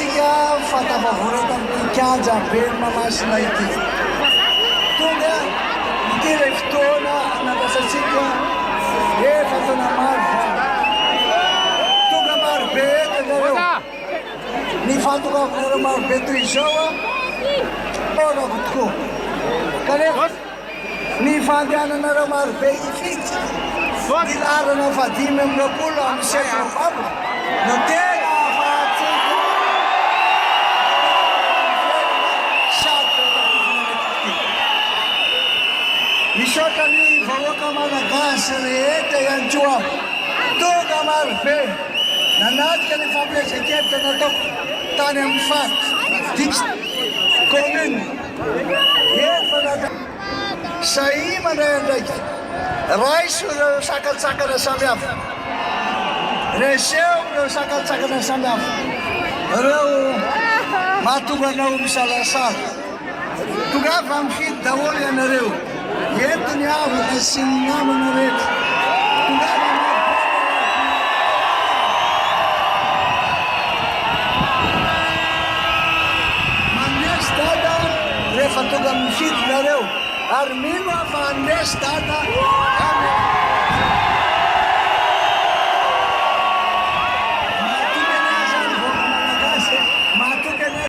antsika fatavavoratan kianja be ny mamasina ity. Tonga ity ilay fotoana nampiasantsika efa taona maro fa tonga maro be eto nareo. Ny fantokavonareo maro be toy izao tonako tokoa. Kanefa ny fandehananareo maro be ifitsy ny larana fadimy amby roapolo amin'ny 7 novambra no tena ahafahantsika misaotra ny vahoaka malagasy rehetra ihany koa tonga maro be nanatika ny fampiasa-kevitra nataoko tany amin'ny faty commune efa nata sahy mandray andraiky raiso ireo sakatsakana samy hafa reseo ireo sakatsakana samy hafa ireo mahatonga anao misalasala tongava mifidy daholo ianareo ento ny avaka sy ny namana rehetra tongava manesy dada rehefa tonga mifidy nareo ary mino fa anesy dada